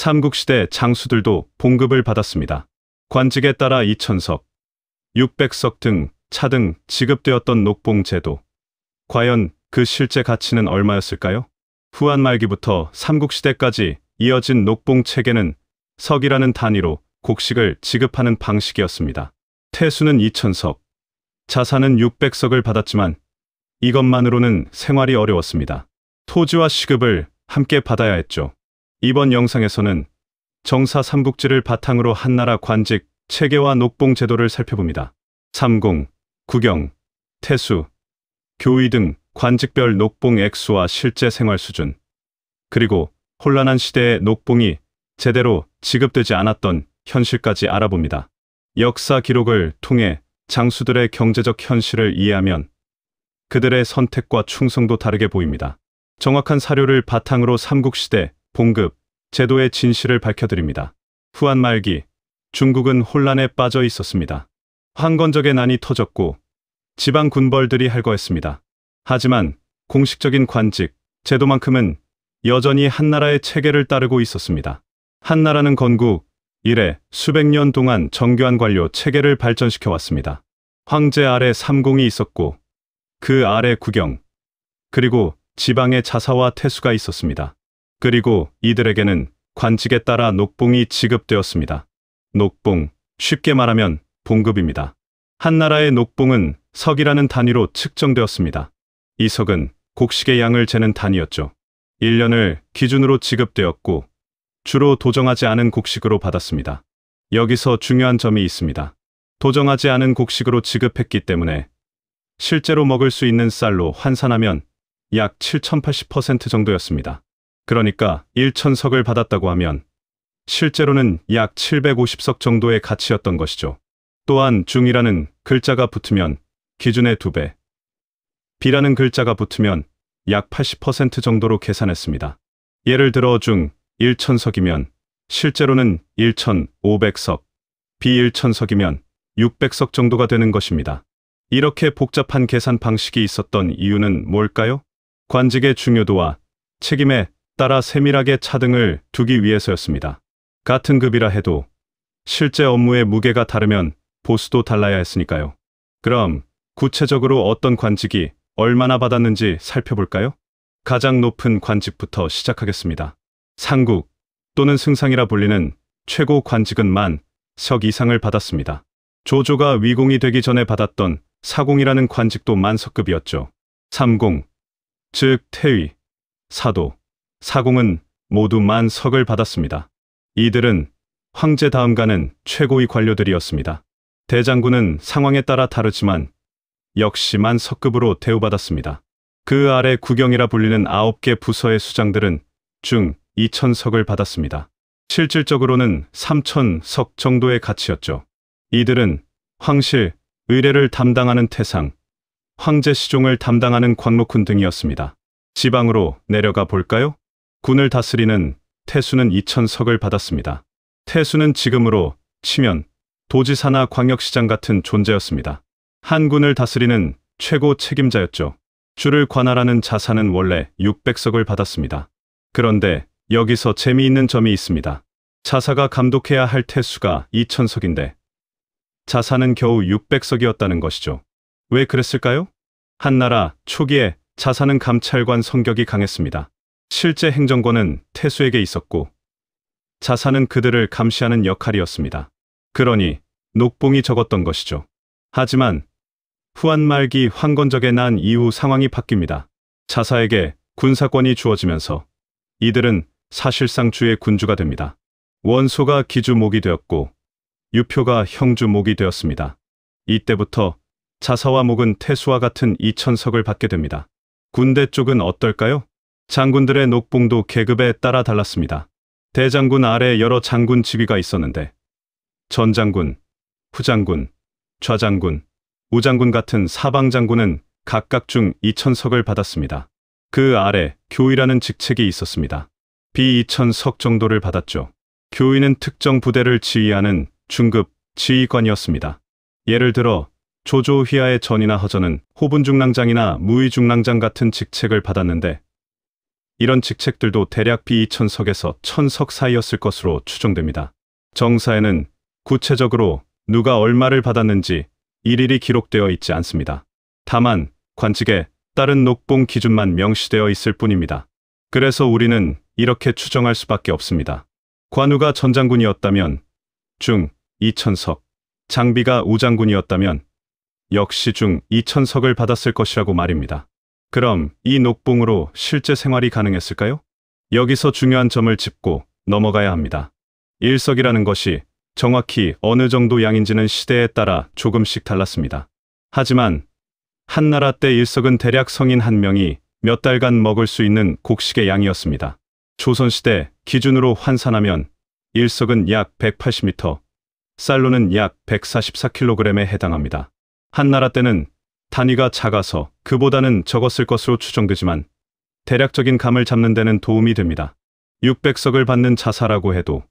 삼국시대 장수들도 봉급을 받았습니다. 관직에 따라 2,000석, 600석 등 차등 지급되었던 녹봉 제도. 과연 그 실제 가치는 얼마였을까요? 후한 말기부터 삼국시대까지 이어진 녹봉 체계는 석이라는 단위로 곡식을 지급하는 방식이었습니다. 태수는 2,000석, 자사는 600석을 받았지만 이것만으로는 생활이 어려웠습니다. 토지와 시급을 함께 받아야 했죠. 이번 영상에서는 정사 삼국지를 바탕으로 한나라 관직, 체계와 녹봉 제도를 살펴봅니다. 삼공, 구경, 태수, 교의 등 관직별 녹봉 액수와 실제 생활 수준, 그리고 혼란한 시대의 녹봉이 제대로 지급되지 않았던 현실까지 알아봅니다. 역사 기록을 통해 장수들의 경제적 현실을 이해하면 그들의 선택과 충성도 다르게 보입니다. 정확한 사료를 바탕으로 삼국시대 봉급 제도의 진실을 밝혀드립니다. 후한 말기, 중국은 혼란에 빠져 있었습니다. 황건적의 난이 터졌고 지방 군벌들이 할거했습니다. 하지만 공식적인 관직, 제도만큼은 여전히 한나라의 체계를 따르고 있었습니다. 한나라는 건국 이래 수백 년 동안 정교한 관료 체계를 발전시켜 왔습니다. 황제 아래 삼공이 있었고 그 아래 구경, 그리고 지방의 자사와 태수가 있었습니다. 그리고 이들에게는 관직에 따라 녹봉이 지급되었습니다. 녹봉, 쉽게 말하면 봉급입니다. 한나라의 녹봉은 석이라는 단위로 측정되었습니다. 이 석은 곡식의 양을 재는 단위였죠. 1년을 기준으로 지급되었고 주로 도정하지 않은 곡식으로 받았습니다. 여기서 중요한 점이 있습니다. 도정하지 않은 곡식으로 지급했기 때문에 실제로 먹을 수 있는 쌀로 환산하면 약 7,080% 정도였습니다. 그러니까 1,000석을 받았다고 하면 실제로는 약 750석 정도의 가치였던 것이죠. 또한 중이라는 글자가 붙으면 기준의 2배, 비라는 글자가 붙으면 약 80% 정도로 계산했습니다. 예를 들어 중 1,000석이면 실제로는 1,500석, 비 1,000석이면 600석 정도가 되는 것입니다. 이렇게 복잡한 계산 방식이 있었던 이유는 뭘까요? 관직의 중요도와 책임에 따라 세밀하게 차등을 두기 위해서였습니다. 같은 급이라 해도 실제 업무의 무게가 다르면 보수도 달라야 했으니까요. 그럼 구체적으로 어떤 관직이 얼마나 받았는지 살펴볼까요? 가장 높은 관직부터 시작하겠습니다. 상국 또는 승상이라 불리는 최고 관직은 10,000석 이상을 받았습니다. 조조가 위공이 되기 전에 받았던 사공이라는 관직도 10,000석급이었죠. 삼공, 즉 태위, 사도, 사공은 모두 10,000석을 받았습니다. 이들은 황제 다음 가는 최고위 관료들이었습니다. 대장군은 상황에 따라 다르지만 역시 10,000석급으로 대우받았습니다. 그 아래 구경이라 불리는 9개 부서의 수장들은 중 2,000석을 받았습니다. 실질적으로는 3,000석 정도의 가치였죠. 이들은 황실, 의례를 담당하는 태상, 황제 시종을 담당하는 광록군 등이었습니다. 지방으로 내려가 볼까요? 군을 다스리는 태수는 2,000석을 받았습니다. 태수는 지금으로 치면 도지사나 광역시장 같은 존재였습니다. 한 군을 다스리는 최고 책임자였죠. 주를 관할하는 자사는 원래 600석을 받았습니다. 그런데 여기서 재미있는 점이 있습니다. 자사가 감독해야 할 태수가 2,000석인데 자사는 겨우 600석이었다는 것이죠. 왜 그랬을까요? 한나라 초기에 자사는 감찰관 성격이 강했습니다. 실제 행정권은 태수에게 있었고 자사는 그들을 감시하는 역할이었습니다. 그러니 녹봉이 적었던 것이죠. 하지만 후한 말기 황건적의 난 이후 상황이 바뀝니다. 자사에게 군사권이 주어지면서 이들은 사실상 주의 군주가 됩니다. 원소가 기주목이 되었고 유표가 형주목이 되었습니다. 이때부터 자사와 목은 태수와 같은 2,000석을 받게 됩니다. 군대 쪽은 어떨까요? 장군들의 녹봉도 계급에 따라 달랐습니다. 대장군 아래 여러 장군 지위가 있었는데 전장군, 후장군, 좌장군, 우장군 같은 사방장군은 각각 중 2,000석을 받았습니다. 그 아래 교의라는 직책이 있었습니다. 비 2,000석 정도를 받았죠. 교의는 특정 부대를 지휘하는 중급 지휘관이었습니다. 예를 들어 조조 휘하의 전이나 허전은 호분중랑장이나 무의중랑장 같은 직책을 받았는데 이런 직책들도 대략 B2000석에서 1000석 사이였을 것으로 추정됩니다. 정사에는 구체적으로 누가 얼마를 받았는지 일일이 기록되어 있지 않습니다. 다만 관직에 따른 녹봉 기준만 명시되어 있을 뿐입니다. 그래서 우리는 이렇게 추정할 수밖에 없습니다. 관우가 전장군이었다면 중 2000석, 장비가 우장군이었다면 역시 중 2000석을 받았을 것이라고 말입니다. 그럼 이 녹봉으로 실제 생활이 가능했을까요? 여기서 중요한 점을 짚고 넘어가야 합니다. 일석이라는 것이 정확히 어느 정도 양인지는 시대에 따라 조금씩 달랐습니다. 하지만 한나라 때 일석은 대략 성인 한 명이 몇 달간 먹을 수 있는 곡식의 양이었습니다. 조선시대 기준으로 환산하면 일석은 약 180m, 쌀로는 약 144kg에 해당합니다. 한나라 때는 단위가 작아서 그보다는 적었을 것으로 추정되지만 대략적인 감을 잡는 데는 도움이 됩니다. 600석을 받는 자사라고 해도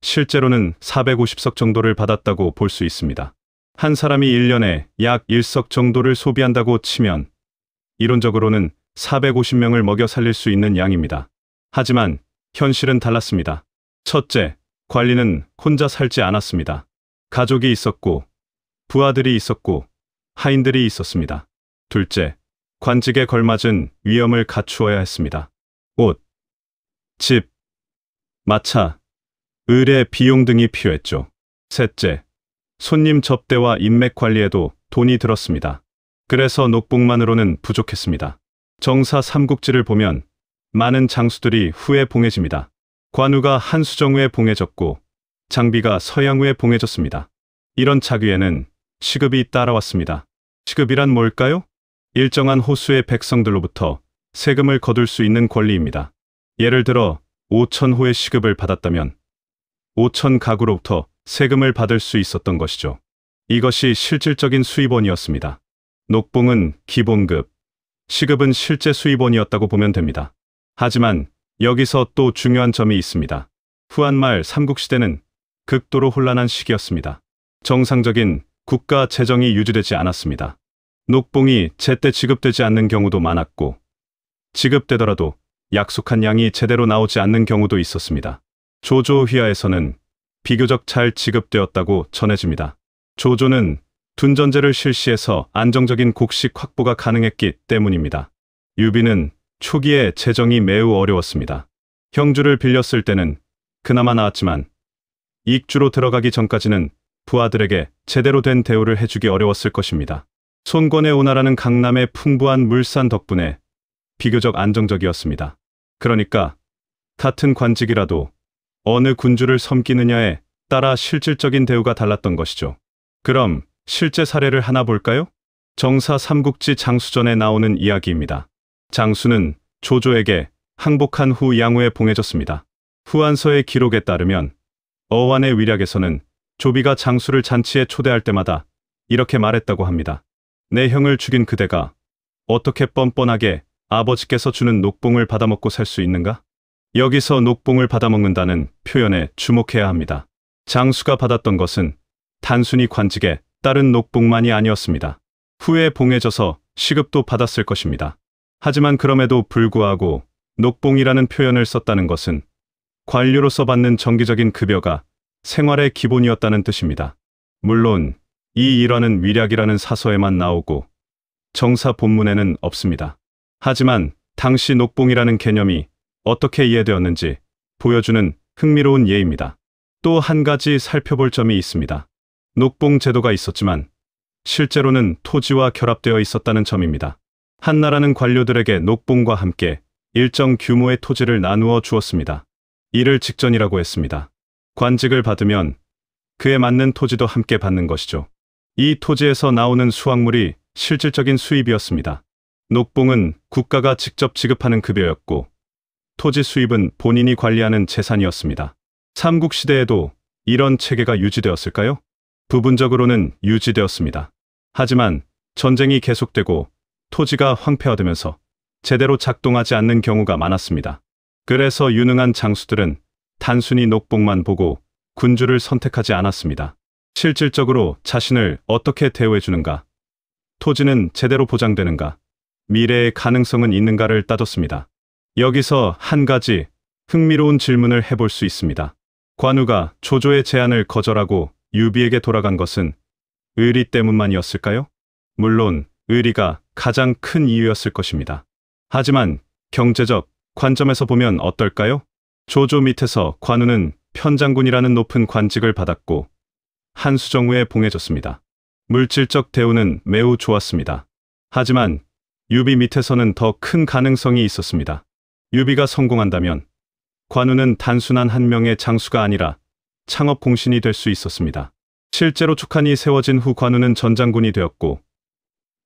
실제로는 450석 정도를 받았다고 볼 수 있습니다. 한 사람이 1년에 약 1석 정도를 소비한다고 치면 이론적으로는 450명을 먹여 살릴 수 있는 양입니다. 하지만 현실은 달랐습니다. 첫째, 관리는 혼자 살지 않았습니다. 가족이 있었고, 부하들이 있었고, 하인들이 있었습니다. 둘째, 관직에 걸맞은 위엄을 갖추어야 했습니다. 옷, 집, 마차, 의뢰 비용 등이 필요했죠. 셋째, 손님 접대와 인맥 관리에도 돈이 들었습니다. 그래서 녹봉만으로는 부족했습니다. 정사 삼국지를 보면 많은 장수들이 후에 봉해집니다. 관우가 한수정후에 봉해졌고 장비가 서양후에 봉해졌습니다. 이런 차기에는 시급이 따라왔습니다. 시급이란 뭘까요? 일정한 호수의 백성들로부터 세금을 거둘 수 있는 권리입니다. 예를 들어 5,000호의 시급을 받았다면 5,000 가구로부터 세금을 받을 수 있었던 것이죠. 이것이 실질적인 수입원이었습니다. 녹봉은 기본급, 시급은 실제 수입원이었다고 보면 됩니다. 하지만 여기서 또 중요한 점이 있습니다. 후한말 삼국시대는 극도로 혼란한 시기였습니다. 정상적인 국가 재정이 유지되지 않았습니다. 녹봉이 제때 지급되지 않는 경우도 많았고 지급되더라도 약속한 양이 제대로 나오지 않는 경우도 있었습니다. 조조휘하에서는 비교적 잘 지급되었다고 전해집니다. 조조는 둔전제를 실시해서 안정적인 곡식 확보가 가능했기 때문입니다. 유비는 초기에 재정이 매우 어려웠습니다. 형주를 빌렸을 때는 그나마 나았지만 익주로 들어가기 전까지는 부하들에게 제대로 된 대우를 해주기 어려웠을 것입니다. 손권의 오나라는 강남의 풍부한 물산 덕분에 비교적 안정적이었습니다. 그러니까 같은 관직이라도 어느 군주를 섬기느냐에 따라 실질적인 대우가 달랐던 것이죠. 그럼 실제 사례를 하나 볼까요? 정사 삼국지 장수전에 나오는 이야기입니다. 장수는 조조에게 항복한 후 양후에 봉해졌습니다. 후한서의 기록에 따르면 어완의 위략에서는 조비가 장수를 잔치에 초대할 때마다 이렇게 말했다고 합니다. 내 형을 죽인 그대가 어떻게 뻔뻔하게 아버지께서 주는 녹봉을 받아먹고 살 수 있는가? 여기서 녹봉을 받아먹는다는 표현에 주목해야 합니다. 장수가 받았던 것은 단순히 관직에 따른 녹봉만이 아니었습니다. 후에 봉해져서 시급도 받았을 것입니다. 하지만 그럼에도 불구하고 녹봉이라는 표현을 썼다는 것은 관료로서 받는 정기적인 급여가 생활의 기본이었다는 뜻입니다. 물론 이 일화는 위략이라는 사서에만 나오고 정사 본문에는 없습니다. 하지만 당시 녹봉이라는 개념이 어떻게 이해되었는지 보여주는 흥미로운 예입니다. 또 한 가지 살펴볼 점이 있습니다. 녹봉 제도가 있었지만 실제로는 토지와 결합되어 있었다는 점입니다. 한나라는 관료들에게 녹봉과 함께 일정 규모의 토지를 나누어 주었습니다. 이를 직전이라고 했습니다. 관직을 받으면 그에 맞는 토지도 함께 받는 것이죠. 이 토지에서 나오는 수확물이 실질적인 수입이었습니다. 녹봉은 국가가 직접 지급하는 급여였고 토지 수입은 본인이 관리하는 재산이었습니다. 삼국시대에도 이런 체계가 유지되었을까요? 부분적으로는 유지되었습니다. 하지만 전쟁이 계속되고 토지가 황폐화되면서 제대로 작동하지 않는 경우가 많았습니다. 그래서 유능한 장수들은 단순히 녹봉만 보고 군주를 선택하지 않았습니다. 실질적으로 자신을 어떻게 대우해주는가, 토지는 제대로 보장되는가, 미래의 가능성은 있는가를 따졌습니다. 여기서 한 가지 흥미로운 질문을 해볼 수 있습니다. 관우가 조조의 제안을 거절하고 유비에게 돌아간 것은 의리 때문만이었을까요? 물론 의리가 가장 큰 이유였을 것입니다. 하지만 경제적 관점에서 보면 어떨까요? 조조 밑에서 관우는 편장군이라는 높은 관직을 받았고 한수정후에 봉해졌습니다. 물질적 대우는 매우 좋았습니다. 하지만 유비 밑에서는 더 큰 가능성이 있었습니다. 유비가 성공한다면 관우는 단순한 한 명의 장수가 아니라 창업 공신이 될 수 있었습니다. 실제로 축한이 세워진 후 관우는 전장군이 되었고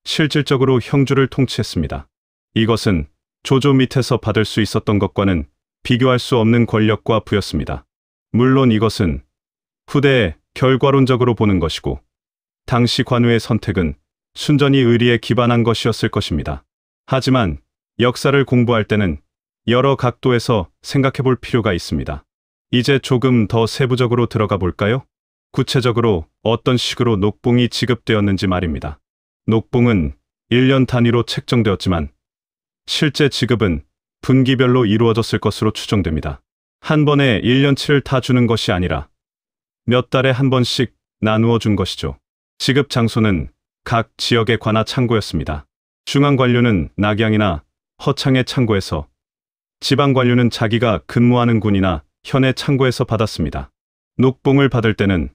실질적으로 형주를 통치했습니다. 이것은 조조 밑에서 받을 수 있었던 것과는 비교할 수 없는 권력과 부였습니다. 물론 이것은 후대에 결과론적으로 보는 것이고 당시 관우의 선택은 순전히 의리에 기반한 것이었을 것입니다. 하지만 역사를 공부할 때는 여러 각도에서 생각해 볼 필요가 있습니다. 이제 조금 더 세부적으로 들어가 볼까요? 구체적으로 어떤 식으로 녹봉이 지급되었는지 말입니다. 녹봉은 1년 단위로 책정되었지만 실제 지급은 분기별로 이루어졌을 것으로 추정됩니다. 한 번에 1년치를 다 주는 것이 아니라 몇 달에 한 번씩 나누어 준 것이죠. 지급 장소는 각 지역의 관하 창고였습니다. 중앙 관료는 낙양이나 허창의 창고에서, 지방 관료는 자기가 근무하는 군이나 현의 창고에서 받았습니다. 녹봉을 받을 때는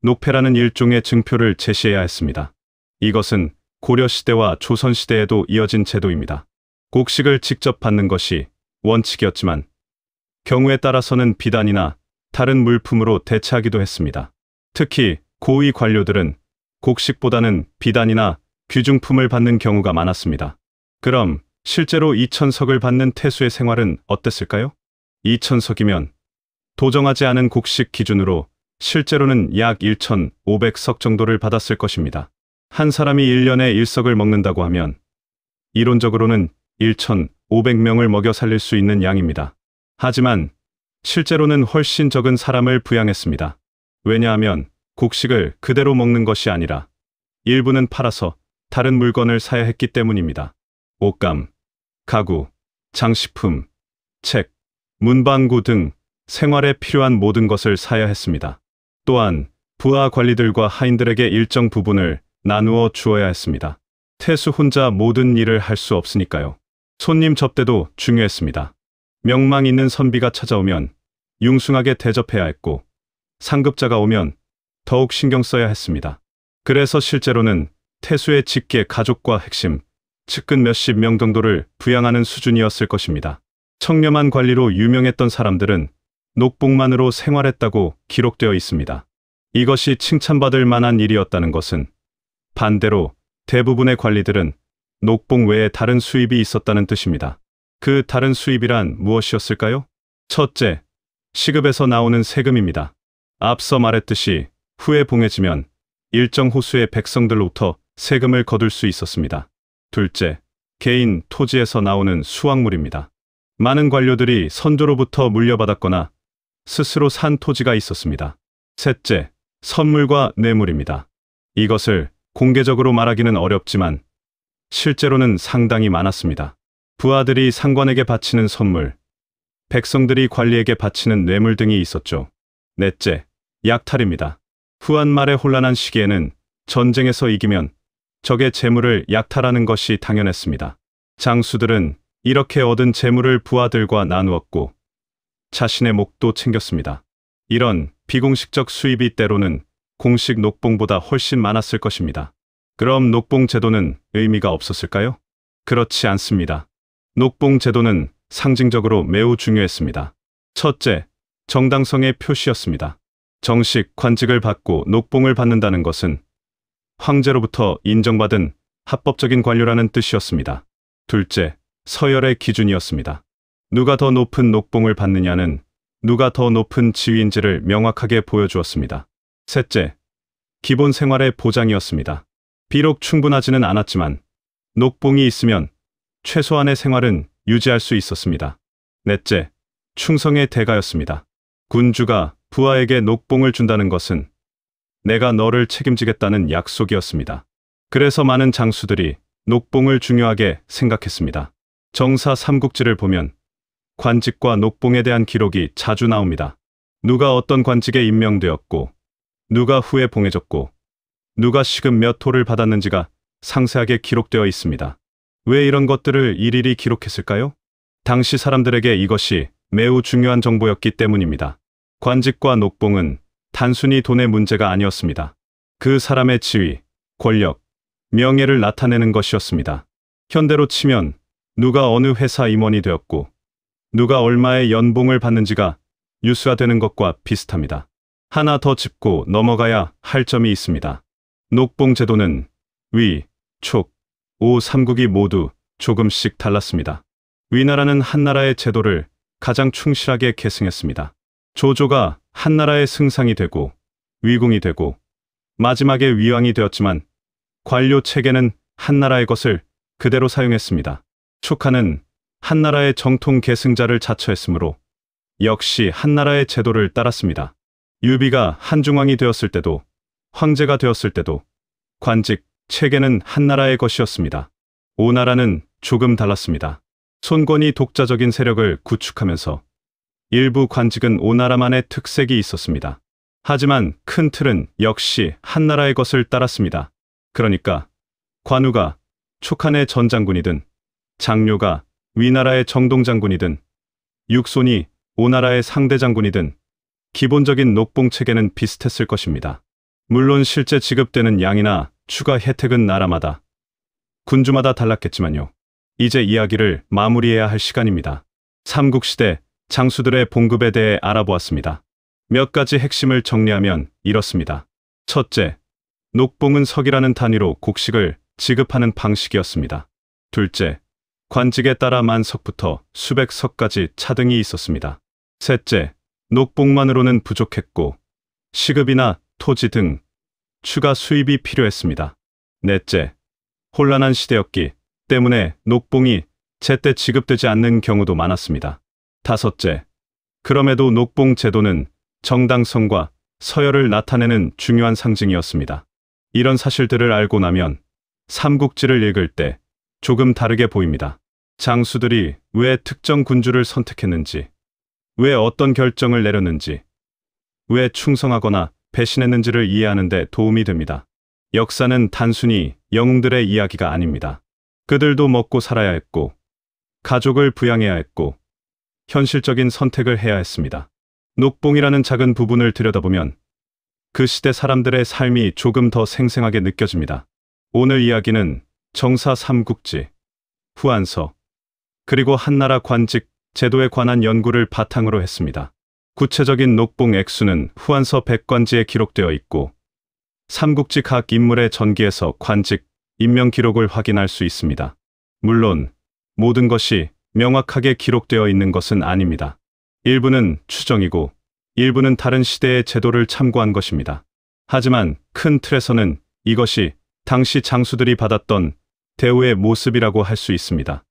녹패라는 일종의 증표를 제시해야 했습니다. 이것은 고려시대와 조선시대에도 이어진 제도입니다. 곡식을 직접 받는 것이 원칙이었지만 경우에 따라서는 비단이나 다른 물품으로 대체하기도 했습니다. 특히 고위 관료들은 곡식보다는 비단이나 귀중품을 받는 경우가 많았습니다. 그럼 실제로 2천석을 받는 태수의 생활은 어땠을까요? 2천석이면 도정하지 않은 곡식 기준으로 실제로는 약 1,500석 정도를 받았을 것입니다. 한 사람이 1년에 1석을 먹는다고 하면 이론적으로는 1,500명을 먹여 살릴 수 있는 양입니다. 하지만 실제로는 훨씬 적은 사람을 부양했습니다. 왜냐하면 곡식을 그대로 먹는 것이 아니라 일부는 팔아서 다른 물건을 사야 했기 때문입니다. 옷감, 가구, 장식품, 책, 문방구 등 생활에 필요한 모든 것을 사야 했습니다. 또한 부하 관리들과 하인들에게 일정 부분을 나누어 주어야 했습니다. 태수 혼자 모든 일을 할 수 없으니까요. 손님 접대도 중요했습니다. 명망 있는 선비가 찾아오면 융숭하게 대접해야 했고 상급자가 오면 더욱 신경 써야 했습니다. 그래서 실제로는 태수의 직계 가족과 핵심, 측근 몇십 명 정도를 부양하는 수준이었을 것입니다. 청렴한 관리로 유명했던 사람들은 녹봉만으로 생활했다고 기록되어 있습니다. 이것이 칭찬받을 만한 일이었다는 것은 반대로 대부분의 관리들은 녹봉 외에 다른 수입이 있었다는 뜻입니다. 그 다른 수입이란 무엇이었을까요? 첫째, 시급에서 나오는 세금입니다. 앞서 말했듯이 후에 봉해지면 일정 호수의 백성들로부터 세금을 거둘 수 있었습니다. 둘째, 개인 토지에서 나오는 수확물입니다. 많은 관료들이 선조로부터 물려받았거나 스스로 산 토지가 있었습니다. 셋째, 선물과 뇌물입니다. 이것을 공개적으로 말하기는 어렵지만 실제로는 상당히 많았습니다. 부하들이 상관에게 바치는 선물, 백성들이 관리에게 바치는 뇌물 등이 있었죠. 넷째, 약탈입니다. 후한 말의 혼란한 시기에는 전쟁에서 이기면 적의 재물을 약탈하는 것이 당연했습니다. 장수들은 이렇게 얻은 재물을 부하들과 나누었고 자신의 몫도 챙겼습니다. 이런 비공식적 수입이 때로는 공식 녹봉보다 훨씬 많았을 것입니다. 그럼 녹봉 제도는 의미가 없었을까요? 그렇지 않습니다. 녹봉 제도는 상징적으로 매우 중요했습니다. 첫째, 정당성의 표시였습니다. 정식 관직을 받고 녹봉을 받는다는 것은 황제로부터 인정받은 합법적인 관료라는 뜻이었습니다. 둘째, 서열의 기준이었습니다. 누가 더 높은 녹봉을 받느냐는 누가 더 높은 지위인지를 명확하게 보여주었습니다. 셋째, 기본 생활의 보장이었습니다. 비록 충분하지는 않았지만 녹봉이 있으면 최소한의 생활은 유지할 수 있었습니다. 넷째, 충성의 대가였습니다. 군주가 부하에게 녹봉을 준다는 것은 내가 너를 책임지겠다는 약속이었습니다. 그래서 많은 장수들이 녹봉을 중요하게 생각했습니다. 정사 삼국지를 보면 관직과 녹봉에 대한 기록이 자주 나옵니다. 누가 어떤 관직에 임명되었고, 누가 후에 봉해졌고, 누가 시급 몇 호를 받았는지가 상세하게 기록되어 있습니다. 왜 이런 것들을 일일이 기록했을까요? 당시 사람들에게 이것이 매우 중요한 정보였기 때문입니다. 관직과 녹봉은 단순히 돈의 문제가 아니었습니다. 그 사람의 지위, 권력, 명예를 나타내는 것이었습니다. 현대로 치면 누가 어느 회사 임원이 되었고 누가 얼마의 연봉을 받는지가 뉴스화되는 것과 비슷합니다. 하나 더 짚고 넘어가야 할 점이 있습니다. 녹봉 제도는 위, 촉, 오 3국이 모두 조금씩 달랐습니다. 위나라는 한나라의 제도를 가장 충실하게 계승했습니다. 조조가 한나라의 승상이 되고 위궁이 되고 마지막에 위왕이 되었지만 관료 체계는 한나라의 것을 그대로 사용했습니다. 촉하는 한나라의 정통 계승자를 자처했으므로 역시 한나라의 제도를 따랐습니다. 유비가 한중왕이 되었을 때도 황제가 되었을 때도 관직, 체계는 한나라의 것이었습니다. 오나라는 조금 달랐습니다. 손권이 독자적인 세력을 구축하면서 일부 관직은 오나라만의 특색이 있었습니다. 하지만 큰 틀은 역시 한나라의 것을 따랐습니다. 그러니까 관우가 촉한의 전장군이든 장료가 위나라의 정동장군이든 육손이 오나라의 상대장군이든 기본적인 녹봉 체계는 비슷했을 것입니다. 물론 실제 지급되는 양이나 추가 혜택은 나라마다 군주마다 달랐겠지만요. 이제 이야기를 마무리해야 할 시간입니다. 삼국시대 장수들의 봉급에 대해 알아보았습니다. 몇 가지 핵심을 정리하면 이렇습니다. 첫째, 녹봉은 석이라는 단위로 곡식을 지급하는 방식이었습니다. 둘째, 관직에 따라 만석부터 수백 석까지 차등이 있었습니다. 셋째, 녹봉만으로는 부족했고 시급이나 토지 등 추가 수입이 필요했습니다. 넷째, 혼란한 시대였기 때문에 녹봉이 제때 지급되지 않는 경우도 많았습니다. 다섯째, 그럼에도 녹봉 제도는 정당성과 서열을 나타내는 중요한 상징이었습니다. 이런 사실들을 알고 나면 삼국지를 읽을 때 조금 다르게 보입니다. 장수들이 왜 특정 군주를 선택했는지, 왜 어떤 결정을 내렸는지, 왜 충성하거나 배신했는지를 이해하는 데 도움이 됩니다. 역사는 단순히 영웅들의 이야기가 아닙니다. 그들도 먹고 살아야 했고, 가족을 부양해야 했고, 현실적인 선택을 해야 했습니다. 녹봉이라는 작은 부분을 들여다보면 그 시대 사람들의 삶이 조금 더 생생하게 느껴집니다. 오늘 이야기는 정사 삼국지, 후한서, 그리고 한나라 관직 제도에 관한 연구를 바탕으로 했습니다. 구체적인 녹봉 액수는 후한서 백관지에 기록되어 있고 삼국지 각 인물의 전기에서 관직, 임명 기록을 확인할 수 있습니다. 물론 모든 것이 명확하게 기록되어 있는 것은 아닙니다. 일부는 추정이고 일부는 다른 시대의 제도를 참고한 것입니다. 하지만 큰 틀에서는 이것이 당시 장수들이 받았던 대우의 모습이라고 할 수 있습니다.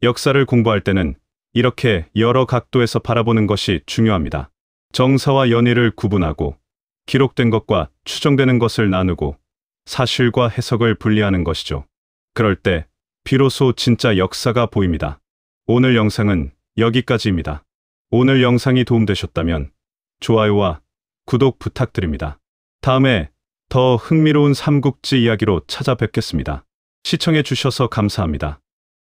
역사를 공부할 때는 이렇게 여러 각도에서 바라보는 것이 중요합니다. 정사와 연의를 구분하고 기록된 것과 추정되는 것을 나누고 사실과 해석을 분리하는 것이죠. 그럴 때 비로소 진짜 역사가 보입니다. 오늘 영상은 여기까지입니다. 오늘 영상이 도움되셨다면 좋아요와 구독 부탁드립니다. 다음에 더 흥미로운 삼국지 이야기로 찾아뵙겠습니다. 시청해 주셔서 감사합니다.